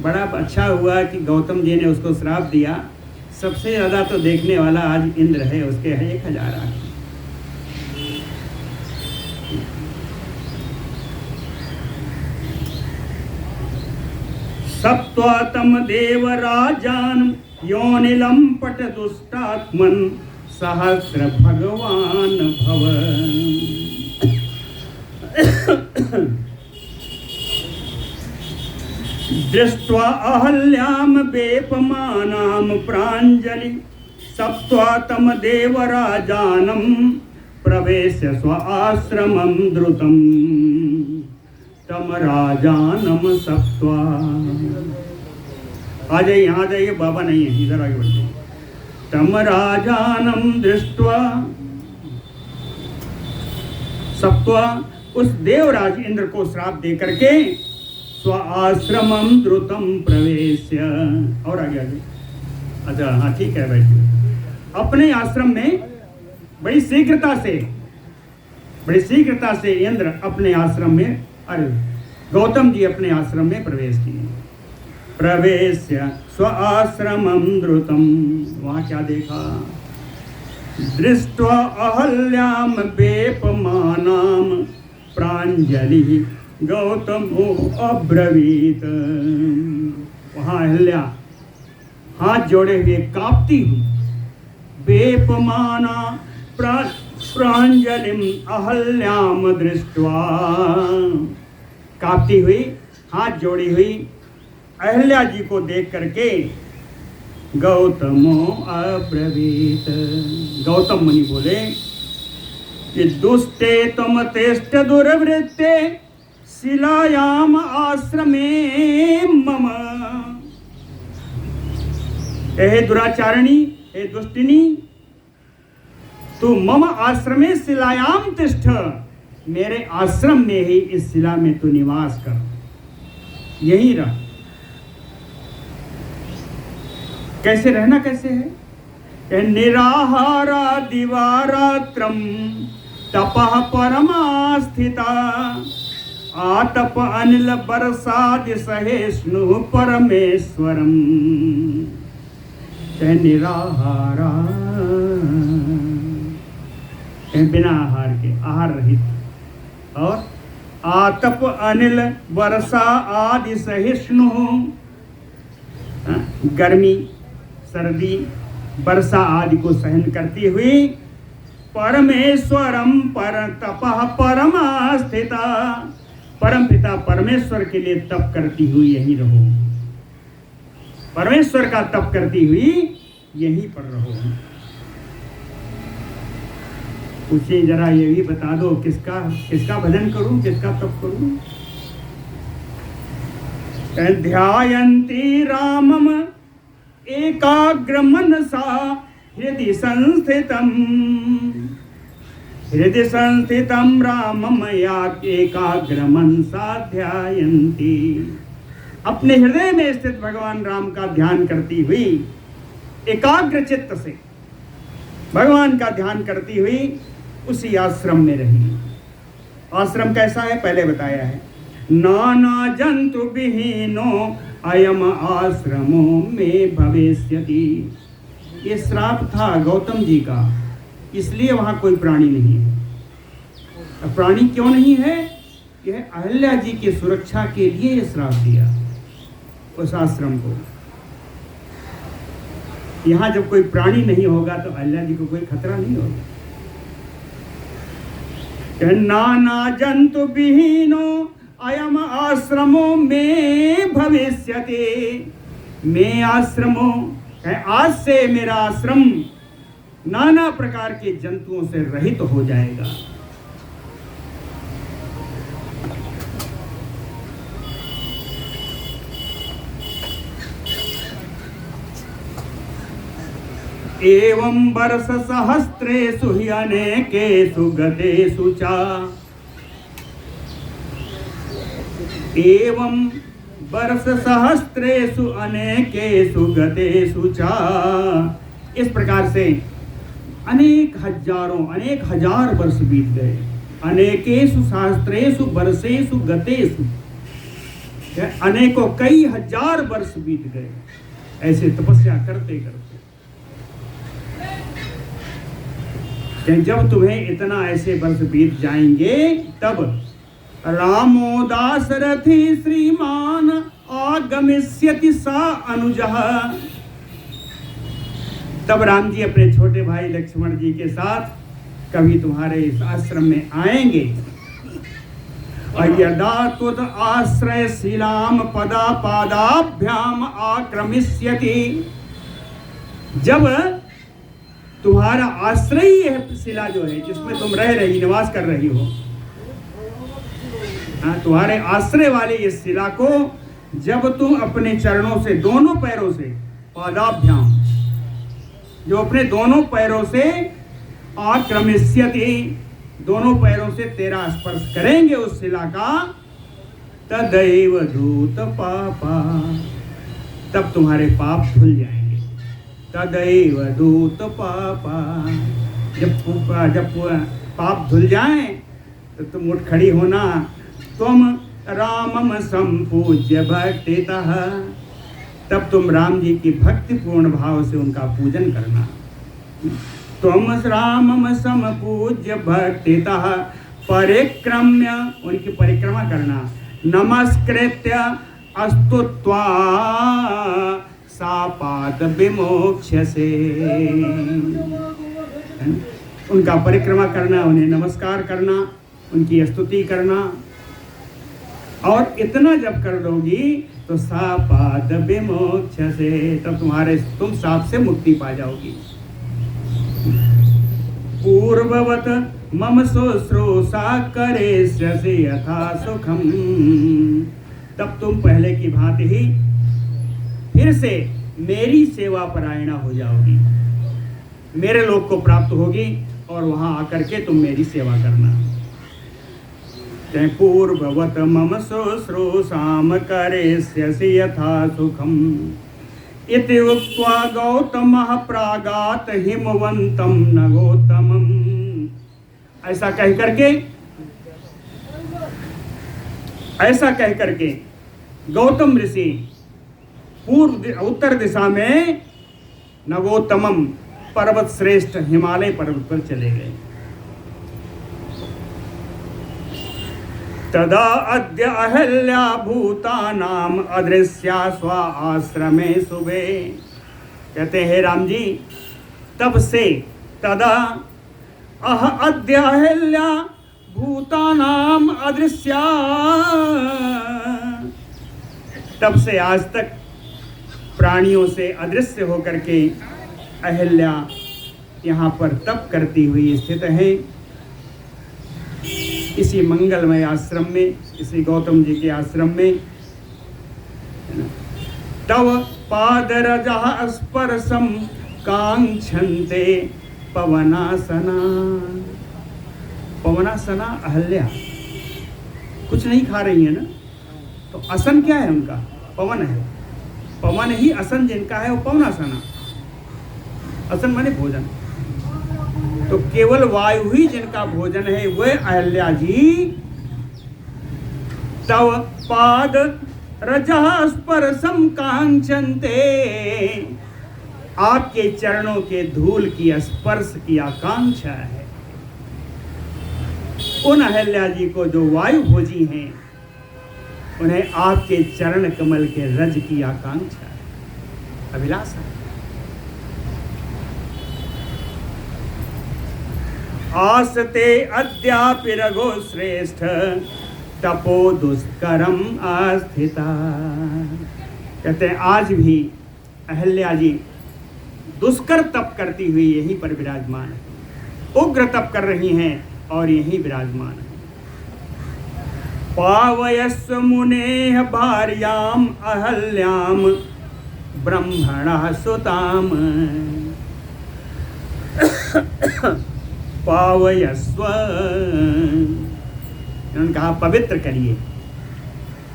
बड़ा अच्छा हुआ कि गौतम जी ने उसको श्राप दिया। सबसे ज़्यादा तो देखने वाला आज इंद्र है, उसके है 1000 आंखें। सप्त्वातम देवराजान योनिलंपट दुष्टात्मन सहस्र भगवान भव। दृष्ट्वा अहल्याम वेपमानाम प्राञ्जलि सप्त्वातम देवराजानम प्रवेश्य स्वाश्रमं द्रुतम तम राजानम सप्त्वा। आ जाइए, यहाँ जाइए, बाबा नहीं है, इधर आगे बढ़िए। तम राजानम दृष्ट्वा सप्त्वा, उस देवराज इंद्र को श्राप दे करके स्व आश्रमम द्रुतम प्रवेश्य। और आगे आगे, अच्छा हाँ ठीक है, बैठिए। अपने आश्रम में बड़ी शीघ्रता से इंद्र अपने आश्रम में, अरे गौतम जी अपने आश्रम में प्रवेश किए। प्रवेश्य स्व आश्रमम द्रुतम, वहाँ क्या देखा? दृष्ट्वा अहल्याम वेपमानाम प्राञ्जलि गौतमो अब्रवीत। वहाँ अहल्या हाथ जोड़े हुए कांपती हुई, वेपमाना प्राञ्जलिम अहल्याम दृष्ट्वा, कांपती हुई, हाथ जोड़ी हुई अहल्या जी को देख करके गौतमो अब्रवीत, गौतम मुनि बोले कि दुष्टे तुम तेष्ट दुर्वृत्ते शिलायाम आश्रमे मम। हे दुराचारिणी, हे दुष्टिनी, तू मम आश्रमे शिलायाम तिष्ठ, मेरे आश्रम में ही इस शिला में तू निवास कर, यही रह। कैसे रहना कैसे है? निराहारा दिवारात्रम तपः परमास्थिता आतप अनिल बरसादि सहिष्णु परमेश्वरम। निराहारा, बिना आहार के, आहार रहित, और आतप अनिल वर्षा आदि सहिष्णु, गर्मी सर्दी वर्षा आदि को सहन करती हुई, परमेश्वरम पर तपः परमास्थिता, परम पिता परमेश्वर के लिए तप करती हुई यहीं रहो, परमेश्वर का तप करती हुई यहीं पर रहो। उसे जरा ये भी बता दो, किसका भजन करूं, किसका तप करूं? ध्यायन्ति रामम एकाग्र मनसा हृदि संस्थितम रामम एकाग्र मनसा ध्यायन्ति। अपने हृदय में स्थित भगवान राम का ध्यान करती हुई, एकाग्र चित्त से भगवान का ध्यान करती हुई उसी आश्रम में रही। आश्रम कैसा है पहले बताया है। नाना जंतु विहीनो अयम आश्रमो में भविष्यति। ये श्राप था गौतम जी का, इसलिए वहां कोई प्राणी नहीं है। प्राणी क्यों नहीं है? यह अहल्या जी की सुरक्षा के लिए ये श्राप दिया उस आश्रम को। यहाँ जब कोई प्राणी नहीं होगा तो अहल्या जी को कोई खतरा नहीं होगा। नाना जंतु विहीनो अयम आश्रमो में भविष्यति। मैं आश्रमो है, आज से मेरा आश्रम नाना प्रकार के जंतुओं से रहित हो जाएगा। एवं वर्ष सहस्रेषु हि अनेकेषु गतेषु च। एवं वर्ष सहस्रेषु अनेकेषु गतेषु च। इस प्रकार से अनेक हजार वर्ष बीत गए। अनेकेषु सहस्रेषु वर्षेषु गतेषु, अनेकों कई हजार वर्ष बीत गए ऐसे तपस्या करते करते। जब तुम्हें इतना ऐसे वर्ष बीत जाएंगे तब रामो दाशरथी श्रीमान आगमिष्यति सा अनुजः। तब राम जी अपने छोटे भाई लक्ष्मण जी के साथ कभी तुम्हारे इस आश्रम में आएंगे। और यदा तुद आश्रय शिलाम पदा पादाभ्याम आक्रमिष्यति। जब तुम्हारा आश्रय है शिला जो है जिसमें तुम रह रही, निवास कर रही हो, तुम्हारे आश्रय वाली इस शिला को जब तुम अपने चरणों से, दोनों पैरों से, पादाभ्याम, जो अपने दोनों पैरों से आक्रमिष्यति, दोनों पैरों से तेरा स्पर्श करेंगे उस शिला का, तदैव धूत पापा, तब तुम्हारे पाप धुल जाएंगे। तदैव धूत पापा, जब पाप धुल जाएं तो तुम उठ खड़ी होना। तुम रामम संपूज्य भक्तितः, तब तुम राम जी की भक्ति पूर्ण भाव से उनका पूजन करना। तुम रामम संपूज्य भक्तितः परिक्रम्य, उनकी परिक्रमा करना। नमस्कृत्य अस्तुत्वा सापात विमोक्ष्यसे, उनका परिक्रमा करना, उन्हें नमस्कार करना, उनकी स्तुति करना। और इतना जब कर लोगी तो सापाद विमोक्ष से, तब तुम साप से मुक्ति पा जाओगी। पूर्ववत मम शुश्रूषा करिष्यसि यथा सुखम, तब तुम पहले की भांति ही फिर से मेरी सेवा परायणा हो जाओगी, मेरे लोक को प्राप्त होगी और वहां आकर के तुम मेरी सेवा करना। पूर्ववत मम शुश्रूषाम करिष्यसि यथा सुखम इति उक्त्वा गौतमः प्रागात हिमवंतम नगोतमम। ऐसा कह करके गौतम ऋषि उत्तर दिशा में नगोतमम पर्वत श्रेष्ठ हिमालय पर्वत पर चले गए। तदा अद्य अहल्या भूतानाम अदृश्या स्व आश्रमे शुभे। कहते हैं राम जी, तब से तदा अद्य अहल्या भूतानाम अदृश्या, तब से आज तक प्राणियों से अदृश्य होकर के अहल्या यहाँ पर तप करती हुई स्थित है, इसी मंगलमय आश्रम में, इसी गौतम जी के आश्रम में। तव पादरजः स्पर्शम कांक्षन्ते पवनासना। पवनासना अहल्या कुछ नहीं खा रही है ना, तो आसन क्या है उनका? पवन है। पवन ही आसन जिनका है वो पवनासना। आसन माने भोजन, तो केवल वायु ही जिनका भोजन है वह अहल्या जी। तव पाद रजः स्पर्शम कांक्षन्ते, आपके चरणों के धूल की स्पर्श की आकांक्षा है। उन अहल्या जी को जो वायु भोजी हैं, उन्हें आपके चरण कमल के रज की आकांक्षा है, अभिलाषा है। आसते अद्यापि रघो श्रेष्ठ तपो दुष्करम आस्थिता। कहते हैं आज भी अहल्या जी दुष्कर तप करती हुई यहीं पर विराजमान है, उग्र तप कर रही हैं और यहीं विराजमान है। पावयस्व मुनेः भार्याम अहल्याम ब्रह्मणः सुताम। पावयस्व, उन्होंने कहा पवित्र करिए,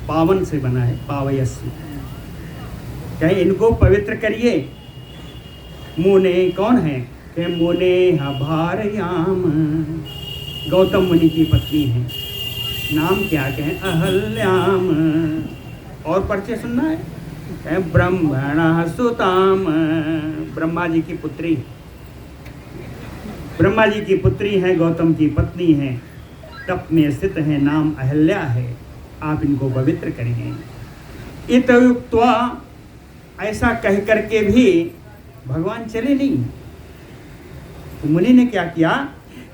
पावन से बना है पावयस्व, कहे इनको पवित्र करिए। मुने कौन है? कहे मुने भार्याम, गौतम मुनि की पत्नी है। नाम क्या? कहे अहल्याम। और परिचय सुनना है? कहे ब्रह्मणः सुताम, ब्रह्मा जी की पुत्री, ब्रह्मा जी की पुत्री है, गौतम की पत्नी है, तप में स्थित है, नाम अहल्या है, आप इनको पवित्र करिए। इत्युक्त्वा, ऐसा कह करके भी भगवान चले नहीं। तो मुनि ने क्या किया?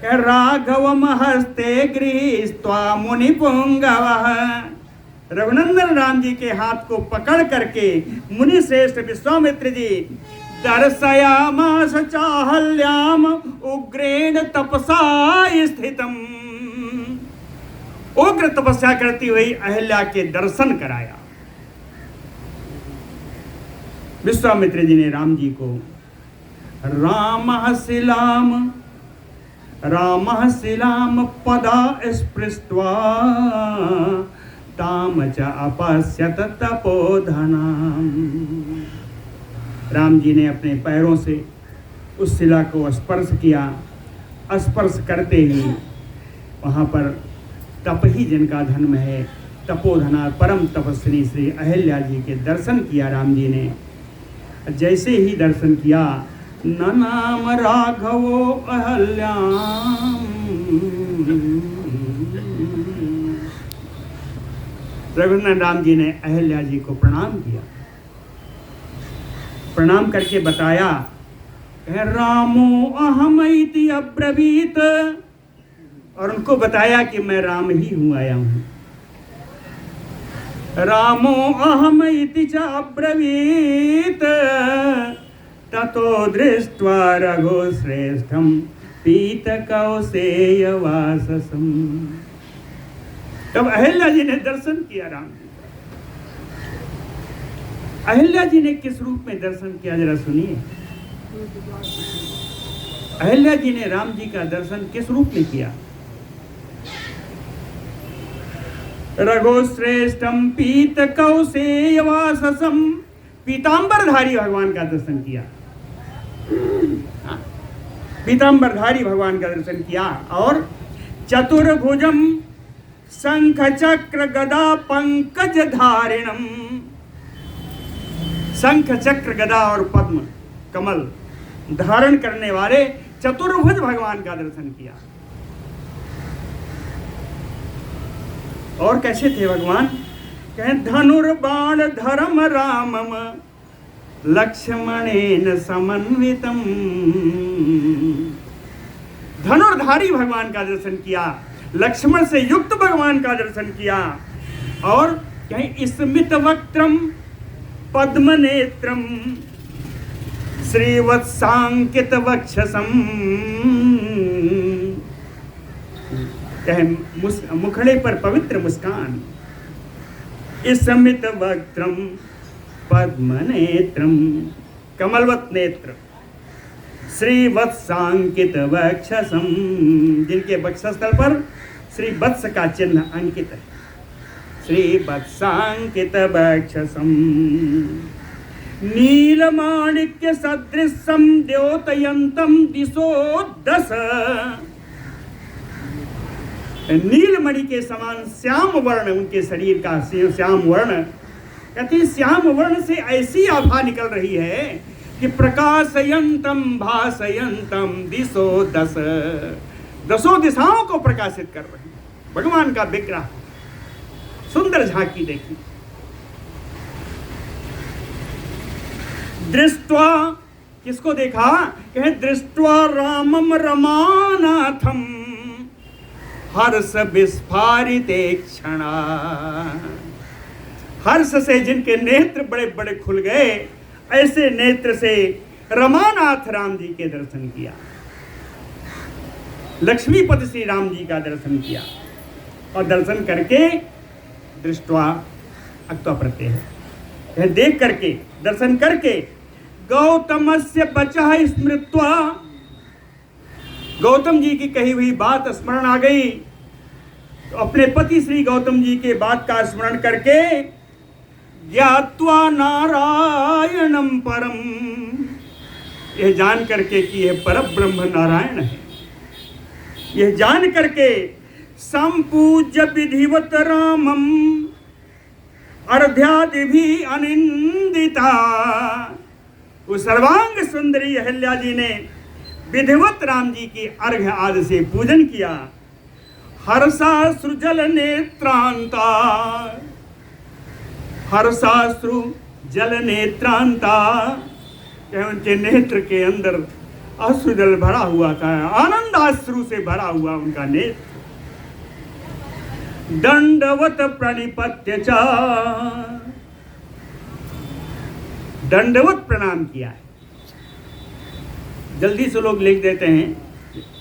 राघवम हस्ते गृहीत्वा मुनि पुंगवः, रघुनंदन राम जी के हाथ को पकड़ करके मुनि श्रेष्ठ विश्वामित्र जी दर्शयामास चाहल्याम उग्रेण तपसा स्थितम, उग्र तपस्या करती हुई अहल्या के दर्शन कराया। विश्वामित्र जी ने राम जी को रामः शिलाम पदा स्पृष्ट्वा ताम च अपश्यत तपोधनाम। राम जी ने अपने पैरों से उस शिला को स्पर्श किया, स्पर्श करते ही वहाँ पर तप ही जिनका धर्म है, तपोधना परम तपस्वी श्री अहल्या जी के दर्शन किया राम जी ने। जैसे ही दर्शन किया, न नाम राघवो अहल्याम, रघुनंदन राम जी ने अहल्या जी को प्रणाम किया। प्रणाम करके बताया, रामो अहमैति अब्रवीत, और उनको बताया कि मैं राम ही हूँ, आया हूँ। रामो अहम इति च अब्रवीत ततो दृष्ट्वा रघुश्रेष्ठं पीतकौसेयवाससम्। तब अहिल्या जी ने दर्शन किया राम जी का। अहिल्या जी ने किस रूप में दर्शन किया, जरा सुनिए। अहिल्या जी ने राम जी का दर्शन किस रूप में किया? रघुश्रेष्ठम पीतकौसेयवाससम्, पीतांबरधारी भगवान का दर्शन किया। पीतांबरधारी भगवान का दर्शन किया। और चतुर्भुजम शंख चक्र गदा पंकज धारिणम, शंख चक्र गदा और पद्म कमल धारण करने वाले चतुर्भुज भगवान का दर्शन किया। और कैसे थे भगवान? कहें धनुर्बाण धर्म रामम लक्ष्मणेन समन्वितम, धनुर्धारी भगवान का दर्शन किया, लक्ष्मण से युक्त भगवान का दर्शन किया। और कहीं स्मित वक्त्रम पद्म नेत्रम श्रीवत्सांकित वक्षसम, कहें मुखड़े पर पवित्र मुस्कान, स्मित वक्त्रम पद्म नेत्रम, कमलवत नेत्र, श्रीवत्सांकित वक्षसम, जिनके वक्षस्थल पर श्री वत्स का चिन्ह अंकित है। श्रीवत्सांकित वक्षसम नीलमाणिक्य सदृशम द्योतयंतम दिशो दश, नीलमणि के समान श्याम वर्ण उनके शरीर का श्याम वर्ण। कहते हैं श्याम वर्ण से ऐसी आभा निकल रही है कि प्रकाशयंतम भासयंतम दिशो दश, दसों दिशाओं को प्रकाशित कर रहे हैं। भगवान का विग्रह सुंदर झांकी देखी। दृष्ट्वा, किसको देखा? कहे दृष्ट्वा रामम रमानाथम हर्ष विस्फारिते क्षणा, हर्ष से जिनके नेत्र बड़े बड़े खुल गए, ऐसे नेत्र से रमानाथ राम जी के दर्शन किया, लक्ष्मीपति श्री राम जी का दर्शन किया। और दर्शन करके दृष्ट्वा अक्त्वा प्रत्यय है, देख करके दर्शन करके गौतमस्य बचः स्मृत्वा, गौतम जी की कही हुई बात स्मरण आ गई। तो अपने पति श्री गौतम जी के बात का स्मरण करके ज्ञात्वा नारायणम परम, यह जान करके कि यह परब्रह्म नारायण है, यह जान करके संपूज्य विधिवत रामम अर्ध्यादि भी अनिंदिता, उस सर्वांग सुंदरी अहिल्या जी ने विधिवत राम जी की अर्घ्य आदि से पूजन किया। हर्षाश्रु जल नेत्रांता, हर्षाश्रु जल नेत्रांता, उनके नेत्र के अंदर अश्रु जल भरा हुआ था, आनंद अश्रु से भरा हुआ उनका नेत्र। दंडवत प्रणिपत्य च, दंडवत प्रणाम किया है। जल्दी से लोग लिख देते हैं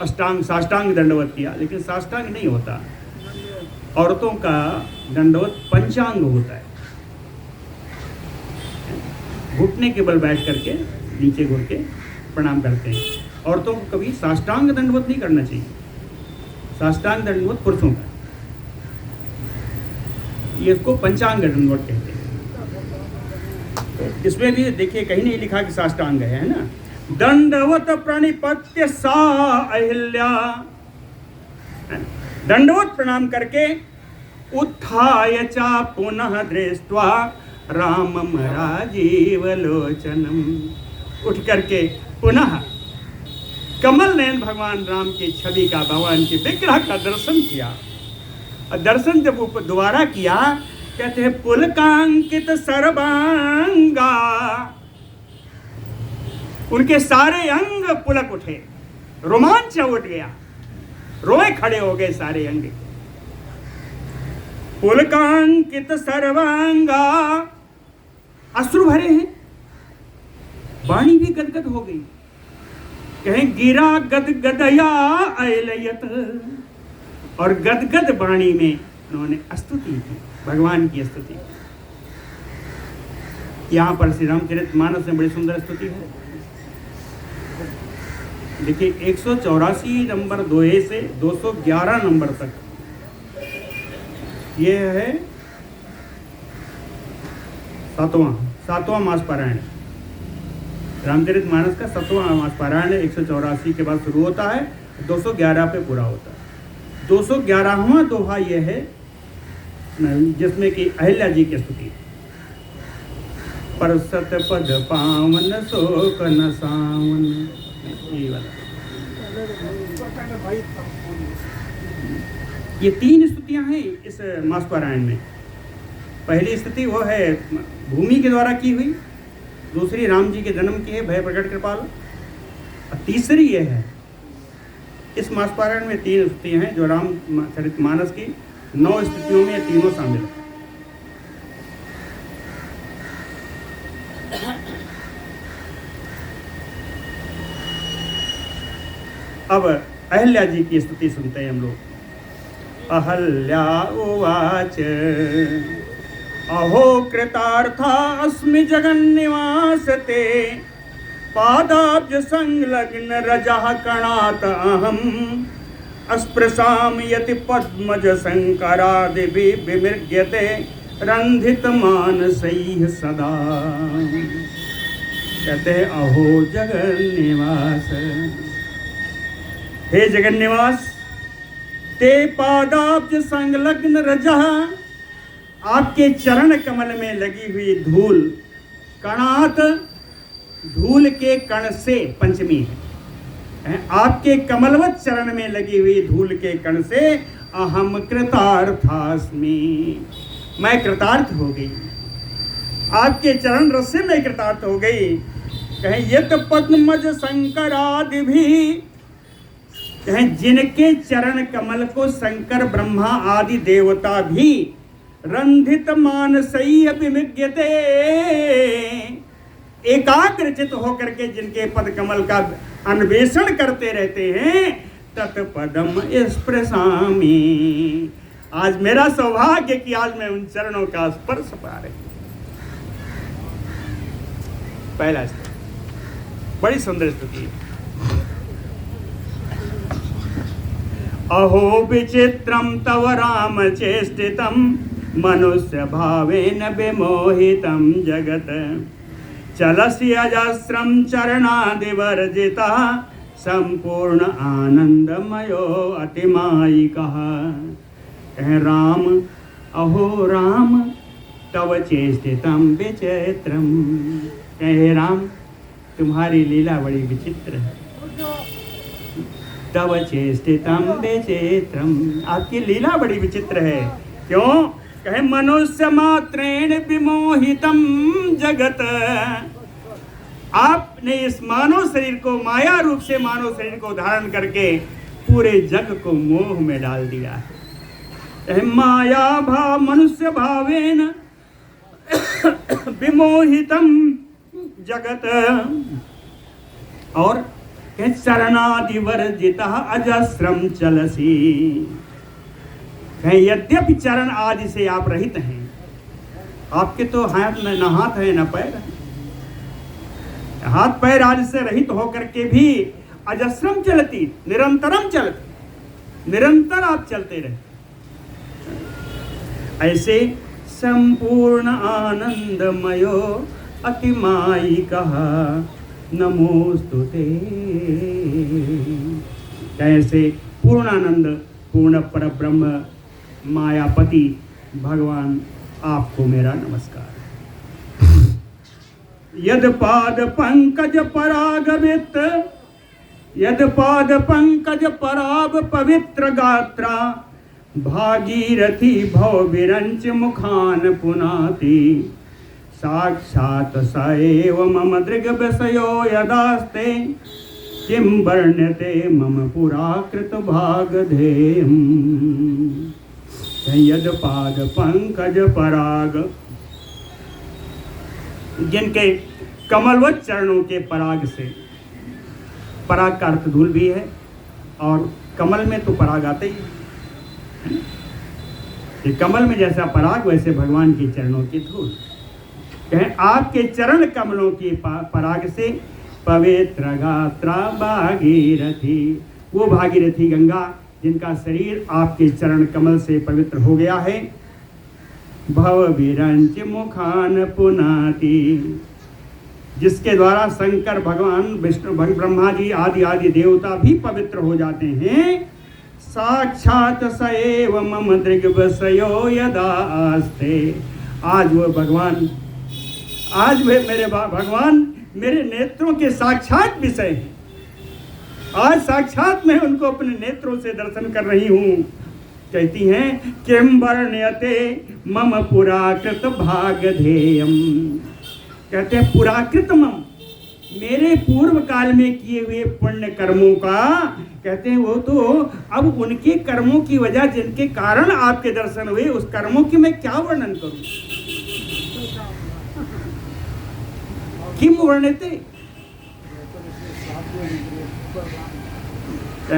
अष्टांग साष्टांग दंडवत किया, लेकिन साष्टांग नहीं होता। औरतों का दंडवत पंचांग होता है, घुटने के बल बैठ करके नीचे घुट के प्रणाम करते हैं। औरतों को कभी साष्टांग दंडवत नहीं करना चाहिए, साष्टांग दंडवत पुरुषों का, ये इसको पंचांग दंडवत कहते हैं। इसमें भी देखिए कहीं नहीं लिखा कि साष्टांग है ना। दंडवत प्रणिपत्य सा अहिल्या, दंडवत प्रणाम करके उत्थाय चा पुनः दृष्ट्वा रामम राजीव लोचनम, उठ करके पुनः कमल नयन भगवान राम की छवि का, भगवान के विग्रह का दर्शन किया। और दर्शन जब दोबारा किया, कहते हैं पुलकांकित सर्वांगा, उनके सारे अंग पुलक उठे, रोमांच उठ गया, रोए खड़े हो गए सारे अंग। पुलकांकित सर्वांगा, अश्रु भरे हैं, वाणी भी गदगद हो गई। कहें गिरा गदगदया अयलयत, और गदगद वाणी में उन्होंने स्तुति की, भगवान की स्तुति। यहाँ पर श्री रामचरितमानस में बड़ी सुंदर स्तुति है। देखिए 184 नंबर दोहे से 211 नंबर तक ये है सातवां मास पारायण। रामचरितमानस का 7वां मास पारायण 184 के बाद शुरू होता है, 211 पे पूरा होता है। 211वां दोहा ये है जिसमें कि अहिल्या जी की स्तुति। पर सत पद पावन शोक न सावन, ये वाला। ये 3 स्तुतियां हैं इस मास पारायण में। पहली स्तुति वो है भूमि के द्वारा की हुई, दूसरी राम जी के जन्म की है भय प्रकट कृपाल, और तीसरी ये है। इस मास पारायण में 3 स्तुतियां हैं जो रामचरितमानस की 9 स्तुतियों में तीनों शामिल है। अब अहिल्या जी की स्तुति सुनते हैं हम लोग। अहल्या उवाच अहो कृतार्था अस्मि जगन्निवास ते, पादाब्ज संलग्न रजः कणात् अहम्, अस्पृशाम यति पद्मज शंकरादिभिः विमृग्यते रंधित मानसैः सदा। कहते हैं अहो जगन्निवास, हे जगन्निवास, ते पादाब्ज संलग्न रजः, आपके चरण कमल में लगी हुई धूल, कणात, धूल के कण से पंचमी है, आपके कमलवत चरण में लगी हुई धूल के कण से अहम कृतार्थास्मि, मैं कृतार्थ हो गई। आपके चरण रस से मैं कृतार्थ हो गई। कहें यत पद्मज शंकरादि भी, कहें जिनके चरण कमल को शंकर ब्रह्मा आदि देवता भी रंधित मानसई विमिग्यते, एकाग्रचित होकर के जिनके पद कमल का अन्वेषण करते रहते हैं, तत्पदम स्पृशामि, आज मेरा सौभाग्य कि आज मैं उन चरणों का स्पर्श पा रही हूं। पहला स्तुति बड़ी सुंदर स्तुति। अहो विचित्रम तव राम चेष्टितम, मनुष्य भावेन विमोहितं जगत, चलसि अजस्रं चरणादिवर्जिता, संपूर्ण आनंदमयो अतिमायिकः। राम अहो राम तव चेष्टितं विचित्रम, कहे राम तुम्हारी लीला बड़ी विचित्र है। तव चेष्टितं विचित्रम, आपकी लीला बड़ी विचित्र है। क्यों? कहे मनुष्य मात्रेण विमोहितं जगत, आपने इस मानव शरीर को, माया रूप से मानव शरीर को धारण करके पूरे जग को मोह में डाल दिया है। कहे माया भाव मनुष्य भावेन विमोहितं जगत, और चरणादिवर्जिता अजस्रम चलसी, यद्यपि चरण आदि से आप रहित हैं, आपके तो न हाथ है न पैर है, हाथ पैर आदि से रहित होकर के भी अजस्रम चलती, निरंतरम चलती, निरंतर आप चलते रहे। ऐसे संपूर्ण आनंदमयो अतिमायिकः नमोस्तुते, कैसे पूर्ण आनंद, पूर्ण पर ब्रह्म मायापति भगवान, आपको मेरा नमस्कार। यद पाद पंकज परागवित, यद पाद पंकज पराग पवित्र गात्रा, भागीरथी भव विरंच मुखान पुनाति, साक्षात् स एव मम दृग विषयो यदास्ते, किं वर्ण्यते मम पुरा कृत भागधेयम्। यद पाद पंकज पराग, जिनके कमलवत चरणों के पराग से, पराग का अर्थ धूल भी है और कमल में तो पराग आते ही है। ये कमल में जैसा पराग वैसे भगवान के चरणों की धूल। कहें आपके चरण कमलों की पराग से पवित्र गात्रा भागीरथी, वो भागीरथी गंगा जिनका शरीर आपके चरण कमल से पवित्र हो गया है। भव विरंच मुखान पुनाति, जिसके द्वारा शंकर भगवान विष्णु ब्रह्मा जी आदि आदि देवता भी पवित्र हो जाते हैं। साक्षात सएव मम दृग्वसयो यदा आस्ते, आज वो भगवान, आज वे मेरे भगवान मेरे नेत्रों के साक्षात विषय हैं। आज साक्षात मैं उनको अपने नेत्रों से दर्शन कर रही हूँ। कहती हैं किम वर्ण्यते मम पुराकृत भागधेयम, कहते हैं पुराकृत मम, मेरे पूर्व काल में किए हुए पुण्य कर्मों का, कहते हैं वो तो अब उनके कर्मों की वजह जिनके कारण आपके दर्शन हुए, उस कर्मों की मैं क्या वर्णन करूं। किम वर्ण्यते,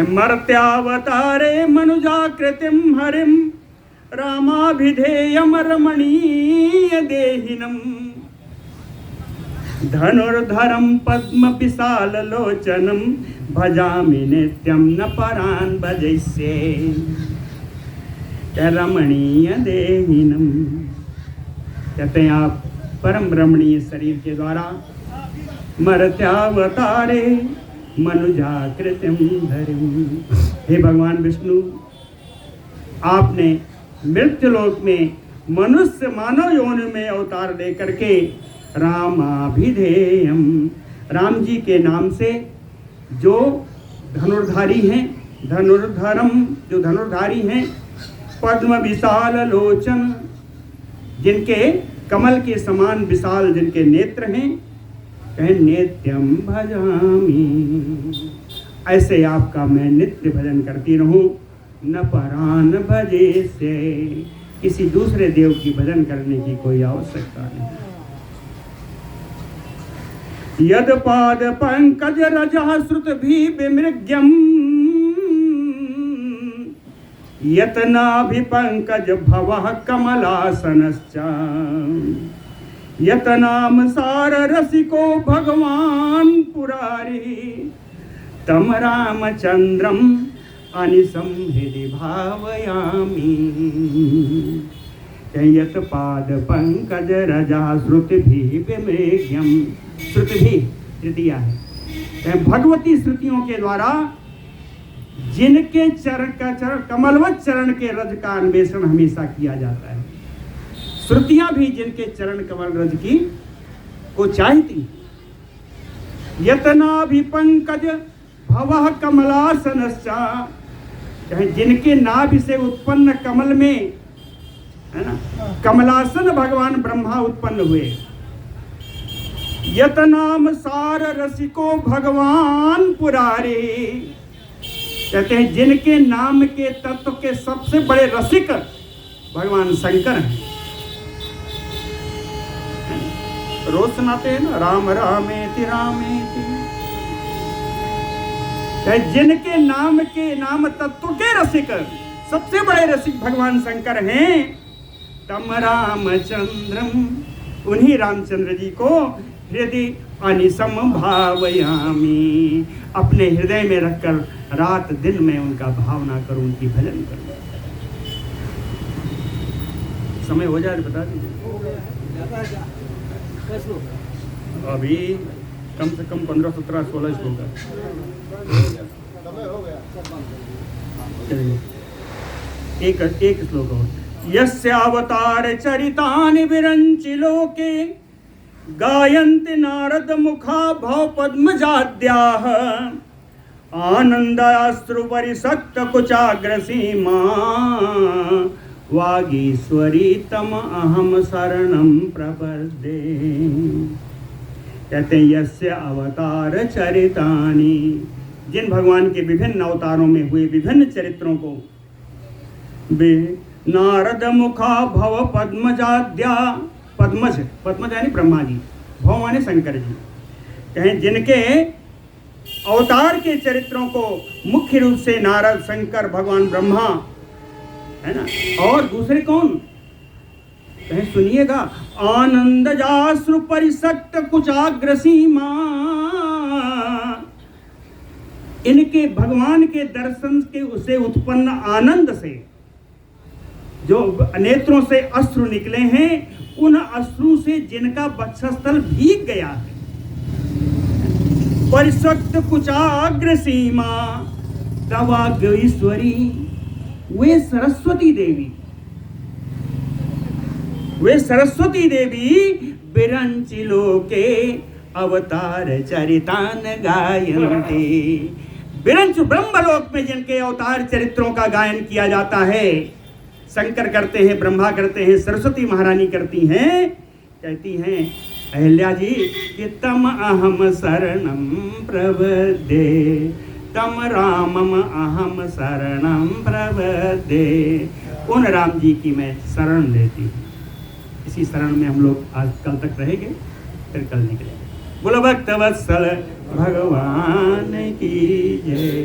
मर्त्यावतारे मनुजाकृतिम हरिम रामाभिधेयम रमणीय देहिनम, धनुर्धरम पद्म विशाल लोचनम भजामि नित्यम न परान भजैसे रमणीय देहिनम। कहते हैं आप परम रमणीय शरीर के द्वारा मर्त्यावतारे मनुजाकृतिम धरिम, हे भगवान विष्णु, आपने मृत्युलोक में मनुष्य मानव योनि में अवतार लेकर के रामाभिधेयम, राम जी के नाम से जो धनुर्धारी हैं, धनुर्धरम जो धनुर्धारी हैं, पद्म विशाल लोचन जिनके कमल के समान विशाल जिनके नेत्र हैं, कहें नित्यम भजामि, ऐसे आपका मैं नित्य भजन करती रहूं। न परान भजे से, किसी दूसरे देव की भजन करने की कोई आवश्यकता नहीं। यद पाद पंकज रजः श्रुत भी विमृग्यम, यतनाभि पंकज भवः कमलासनश्च, यतनाम सार रसिको भगवान पुरारी, तम रामचंद्रम अनिसम हृदि भावयामि। यत पाद पंकज रजा श्रुति भी विमृग्यम, श्रुति भी तृतीया है, भगवती श्रुतियों के द्वारा जिनके चरण का कमलवत चरण के रज का अन्वेषण हमेशा किया जाता है। श्रुतियां भी जिनके चरण कमल रज की को चाहती। यतना भी पंकज भवः कमलासनश्चा, जिनके नाभि से उत्पन्न कमल में, है ना, कमलासन भगवान ब्रह्मा उत्पन्न हुए। यतनाम सार रसिको भगवान पुरारे, कहते हैं जिनके नाम के तत्व के सबसे बड़े रसिक भगवान शंकर हैं। रोज सुनाते हैं ना, राम रामेति रामेति, जिनके नाम तत्व के रसिक सबसे बड़े रसिक भगवान शंकर हैं। तम रामचंद्रम, उन्हीं रामचंद्र जी को हृदय अनिसम भावयामी, अपने हृदय में रखकर रात दिन में उनका भावना करूं, उनकी भजन करूं। समय हो जाए बता दीजिए। अभी कम से कम 15, 17, 16 श्लोक एक श्लोक और। यस्य अवतार चरितानि विरंचि लोके, गायन्ति नारद मुखा भव पद्मजाद्याः, आनन्दाश्रु परिसक्त कुचाग्रसीमा, वागीश्वरी तम अहम शरणं प्रपद्ये। कहते हैं यस्य अवतार चरितानि, जिन भगवान के विभिन्न अवतारों में हुए विभिन्न चरित्रों को नारद मुखा भव पद्मजाद्या, पद्मज, पद्मज यानी ब्रह्मा जी, भव माने शंकर जी, कहें जिनके अवतार के चरित्रों को मुख्य रूप से नारद, शंकर, भगवान ब्रह्मा, है ना, और दूसरे कौन, कहें सुनिएगा, आनंद जाश्रु परिसक्त कुचाग्र सीमा, इनके भगवान के दर्शन के उसे उत्पन्न आनंद से जो नेत्रों से अश्रु निकले हैं, उन अश्रु से जिनका वक्षस्थल भीग गया है, परिसक्त कुचाग्र सीमा तवाग्र ईश्वरी, वे सरस्वती देवी, वे सरस्वती देवी बिरंचि लोके अवतार चरितान गायन्ते, बिरंच ब्रह्मलोक में जिनके अवतार चरित्रों का गायन किया जाता है, शंकर करते हैं, ब्रह्मा करते हैं, सरस्वती महारानी करती हैं, कहती हैं अहिल्या जी कि तम अहम शरणम प्रपद्ये, तम रामम अहम शरणम प्रपद्ये, उन राम जी की मैं शरण लेती हूँ। इसी शरण में हम लोग आज कल तक रहेंगे, फिर कल निकलेंगे। बोलो भक्त वत्सल भगवान की जय।